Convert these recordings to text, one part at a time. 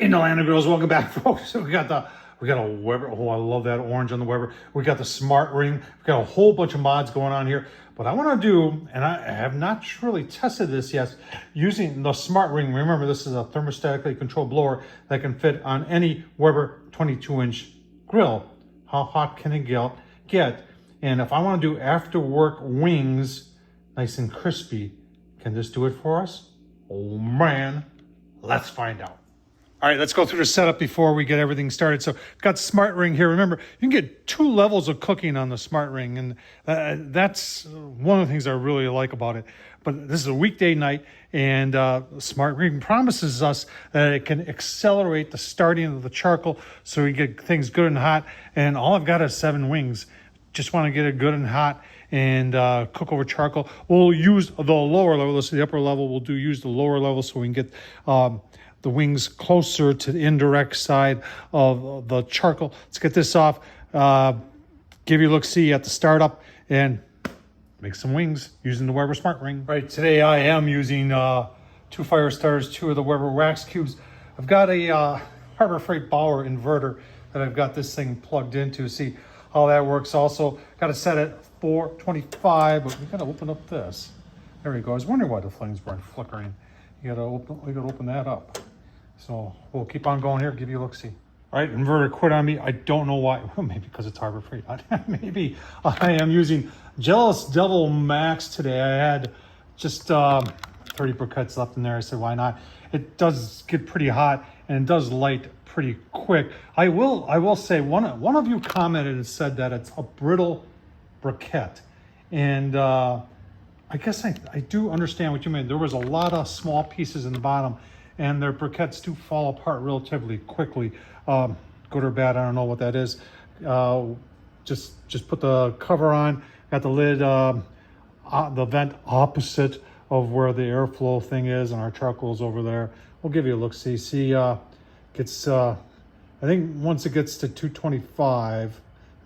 In the land of girls, welcome back, folks. So we got a Weber. Oh, I love that orange on the Weber. We got the smart ring. We got a whole bunch of mods going on here. But I want to do, and I have not really tested this yet, using the smart ring. Remember, this is a thermostatically controlled blower that can fit on any Weber 22-inch grill. How hot can it get? And if I want to do after work wings, nice and crispy, can this do it for us? Oh man, let's find out. All right, let's go through the setup before we get everything started. So got smart ring here. Remember, you can get 2 levels of cooking on the smart ring, and that's one of the things I really like about it. But this is a weekday night, and smart ring promises us that it can accelerate the starting of the charcoal so we get things good and hot. And all I've got is 7 wings. Just want to get it good and hot and cook over charcoal. We'll use the lower level. This is the upper level. We'll use the lower level so we can get the wings closer to the indirect side of the charcoal. Let's get this off. Give you a look-see at the startup and make some wings using the Weber Smart Ring. Right, today I am using 2 fire starters, 2 of the Weber wax cubes. I've got a Harbor Freight Bauer inverter that I've got this thing plugged into. See how that works. Also got it set at 425, but we gotta open up this. There we go. I was wondering why the flames weren't flickering. We gotta open that up. So we'll keep on going here, give you a look-see. All right, inverter quit on me. I don't know why. Well, maybe because it's Harbor Freight. Maybe I am using Jealous Devil Max today. I had just 30 briquettes left in there. I said, why not? It does get pretty hot and it does light pretty quick. I will say one of you commented and said that it's a brittle briquette. And I guess I do understand what you mean. There was a lot of small pieces in the bottom, and their briquettes do fall apart relatively quickly. Good or bad, I don't know what that is. Just put the cover on. Got the lid, the vent opposite of where the airflow thing is, and our charcoal's over there. We'll give you a look-see. See, gets I think once it gets to 225,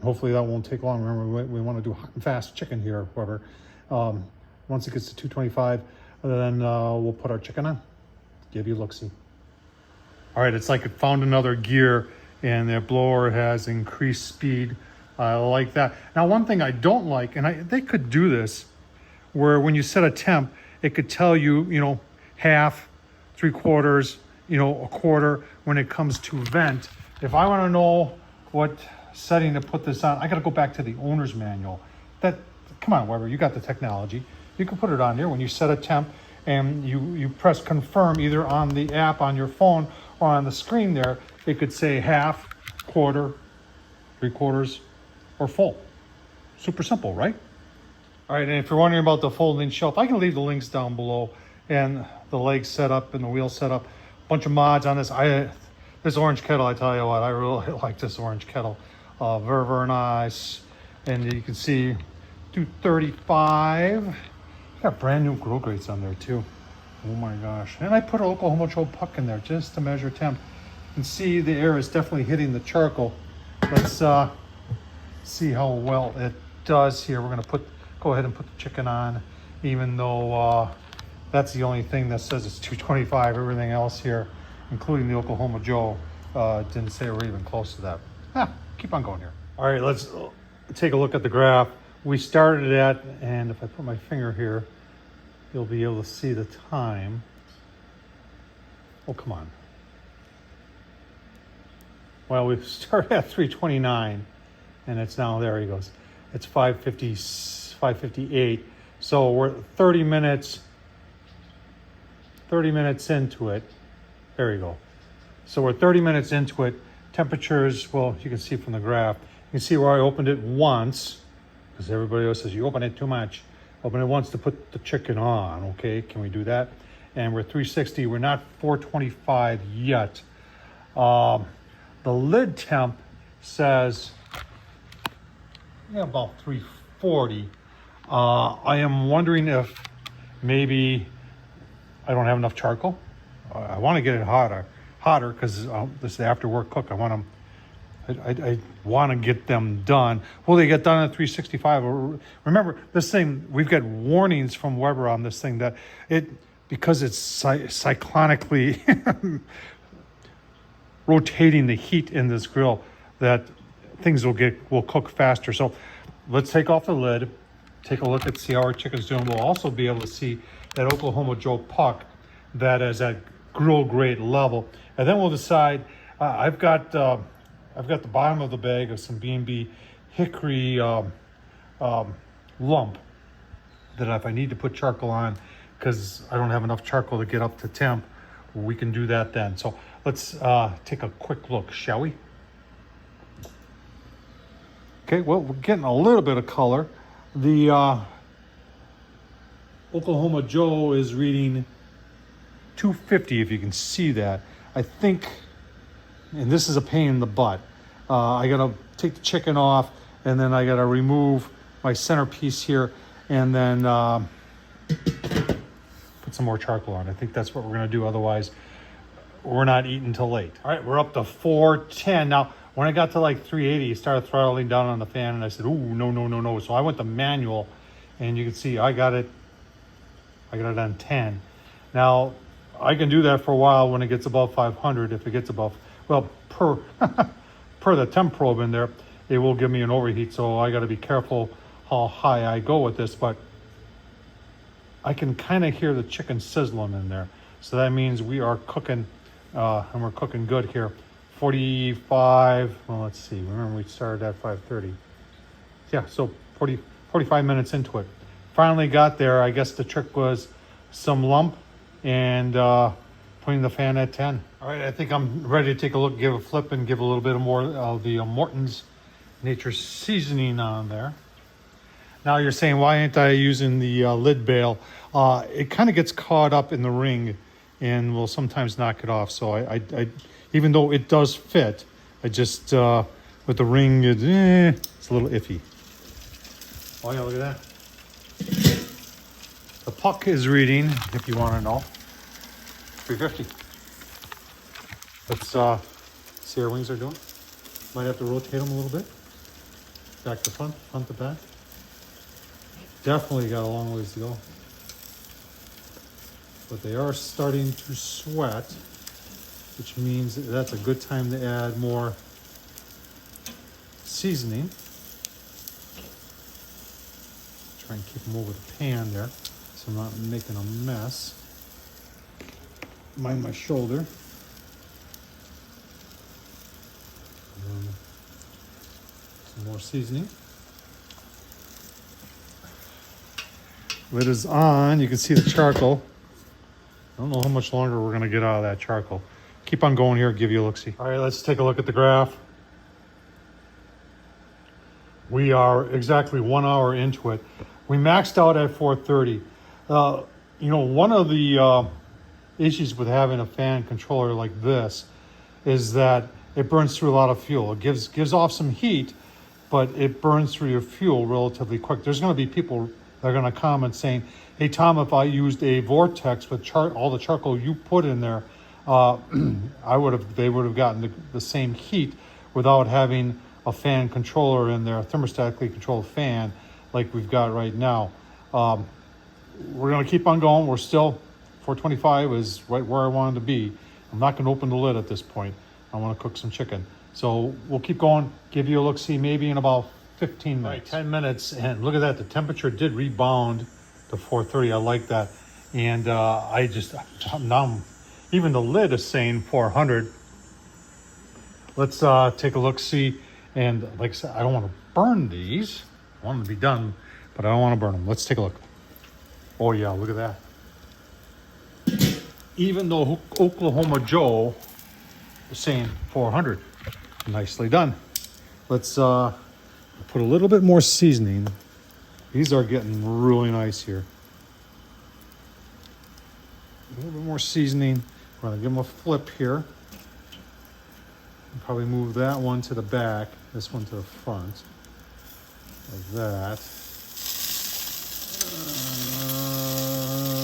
hopefully that won't take long. Remember, we want to do hot and fast chicken here, however. Once it gets to 225, then we'll put our chicken on. Give you a look-see. All right, it's like it found another gear, and the blower has increased speed. I like that. Now, one thing I don't like, and they could do this, where when you set a temp, it could tell you, half, 3/4, a quarter when it comes to vent. If I want to know what setting to put this on, I got to go back to the owner's manual. Come on, Weber, you got the technology. You can put it on here when you set a temp, and you press confirm either on the app on your phone or on the screen there. It could say half, quarter, 3/4, or full. Super simple, right? All right, and if you're wondering about the folding shelf, I can leave the links down below, and the legs set up and the wheel set up. Bunch of mods on this. This orange kettle, I tell you what, I really like this orange kettle. Very, very nice. And you can see 235. Got brand new grill grates on there too. Oh my gosh. And I put a Oklahoma Joe puck in there just to measure temp. You can see the air is definitely hitting the charcoal. Let's see how well it does here. We're gonna go ahead and put the chicken on, even though that's the only thing that says it's 225. Everything else here, including the Oklahoma Joe, didn't say we're even close to that. Keep on going here. All right, let's take a look at the graph. We started at, and if I put my finger here, you'll be able to see the time. Oh, come on. Well, we started at 3:29, and it's now, there he goes. It's 5:58. So we're 30 minutes into it. There you go. So we're 30 minutes into it. Temperatures, well, you can see from the graph. You can see where I opened it once, because everybody else says you open it too much. Open it once to put the chicken on. Okay, can we do that? And we're 360. We're not 425 yet. The lid temp says about 340. I am wondering if maybe I don't have enough charcoal. I want to get it hotter because this is the after work cook. I want to get them done. Will they get done at 365? Remember, this thing, we've got warnings from Weber on this thing that because it's cyclonically rotating the heat in this grill that things will cook faster. So let's take off the lid, take a look at see how our chicken's doing. We'll also be able to see that Oklahoma Joe puck that is at grill grade level, and then we'll decide. I've got the bottom of the bag of some B&B hickory lump that if I need to put charcoal on because I don't have enough charcoal to get up to temp, we can do that then. So let's take a quick look, shall we? Okay, well, we're getting a little bit of color. The Oklahoma Joe is reading 250, if you can see that. I think, and this is a pain in the butt. I gotta take the chicken off, and then I gotta remove my centerpiece here, and then put some more charcoal on. I think that's what we're gonna do. Otherwise, we're not eating till late. All right, we're up to 410. Now, when I got to like 380, it started throttling down on the fan, and I said, "Ooh, no, no, no, no." So I went to manual, and you can see I got it on 10. Now, I can do that for a while when it gets above 500. If it gets above, well, per the temp probe in there, it will give me an overheat. So I got to be careful how high I go with this, but I can kind of hear the chicken sizzling in there. So that means we are cooking, and we're cooking good here. 45, well, let's see. Remember, we started at 5:30. Yeah, so 45 minutes into it. Finally got there. I guess the trick was some lump and putting the fan at 10. All right, I think I'm ready to take a look, give a flip, and give a little bit more of the Morton's Nature Seasoning on there. Now you're saying, why ain't I using the lid bail? It kind of gets caught up in the ring and will sometimes knock it off. So I even though it does fit, I just, with the ring, it's a little iffy. Oh yeah, look at that. The puck is reading, if you want to know, 350. Let's see how our wings are doing. Might have to rotate them a little bit. Back to front, front to back. Definitely got a long ways to go. But they are starting to sweat, which means that's a good time to add more seasoning. Try and keep them over the pan there so I'm not making a mess. Mind my shoulder. Some more seasoning. Lid is on. You can see the charcoal. I don't know how much longer we're going to get out of that charcoal. Keep on going here, give you a look-see. All right, let's take a look at the graph. We are exactly 1 hour into it. We maxed out at 430. You know, one of the issues with having a fan controller like this is that it burns through a lot of fuel. It gives off some heat, but it burns through your fuel relatively quick. There's going to be people that are going to comment saying, "Hey Tom, if I used a vortex with all the charcoal you put in there, they would have gotten the same heat without having a fan controller in there, a thermostatically controlled fan like we've got right now." We're going to keep on going. We're still 425 is right where I wanted to be. I'm not going to open the lid at this point. I want to cook some chicken. So we'll keep going, give you a look-see maybe in about 15 minutes. Right, 10 minutes, and look at that. The temperature did rebound to 430. I like that. And now even the lid is saying 400. Let's take a look-see. And like I said, I don't want to burn these. I want them to be done, but I don't want to burn them. Let's take a look. Oh yeah, look at that. Even though Oklahoma Joe is saying 400. Nicely done. Let's put a little bit more seasoning. These are getting really nice here. A little bit more seasoning. We're gonna give them a flip here. Probably move that one to the back, this one to the front, like that.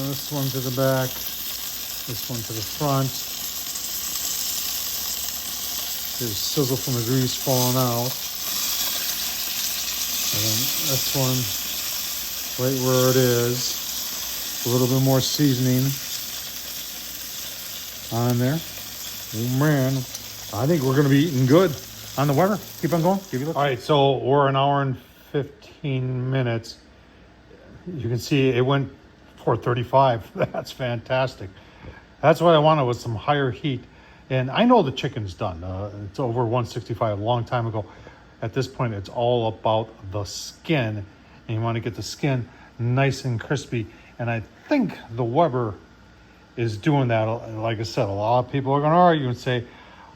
This one to the back, this one to the front. There's sizzle from the grease falling out. And then this one, right where it is. A little bit more seasoning on there. Oh man, I think we're going to be eating good on the Weber. Keep on going. Give you a look. All right, so we're an hour and 15 minutes. You can see it went 435. That's fantastic. That's what I wanted, was some higher heat. And I know the chicken's done. It's over 165 a long time ago. At this point, it's all about the skin. And you want to get the skin nice and crispy. And I think the Weber is doing that. Like I said, a lot of people are going to argue and say,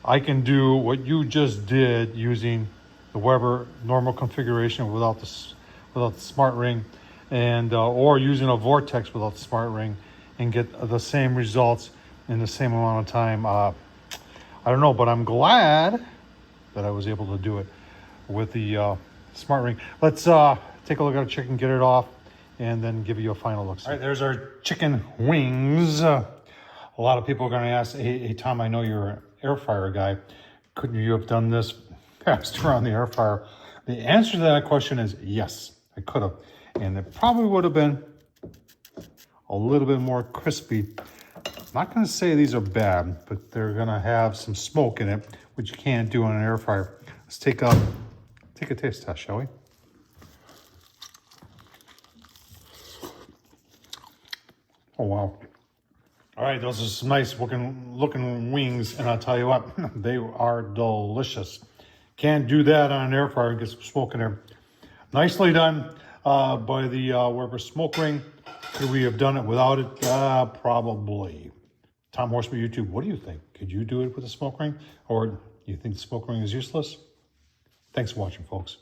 I can do what you just did using the Weber normal configuration without the smart ring, and or using a vortex without the smart ring, and get the same results in the same amount of time. I don't know, but I'm glad that I was able to do it with the smart ring. Let's take a look at our chicken, get it off, and then give you a final look. All right, there's our chicken wings. A lot of people are going to ask, hey, Tom, I know you're an air fryer guy. Couldn't you have done this faster on the air fryer? The answer to that question is yes, I could have. And it probably would have been a little bit more crispy. I'm not going to say these are bad, but they're going to have some smoke in it, which you can't do on an air fryer. Let's take a taste test, shall we? Oh, wow. All right, those are some nice looking wings, and I'll tell you what, they are delicious. Can't do that on an air fryer and get some smoke in there. Nicely done by the Weber smoke ring. Could we have done it without it? Probably. Tom Horsman YouTube, what do you think? Could you do it with a smoke ring? Or do you think the smoke ring is useless? Thanks for watching, folks.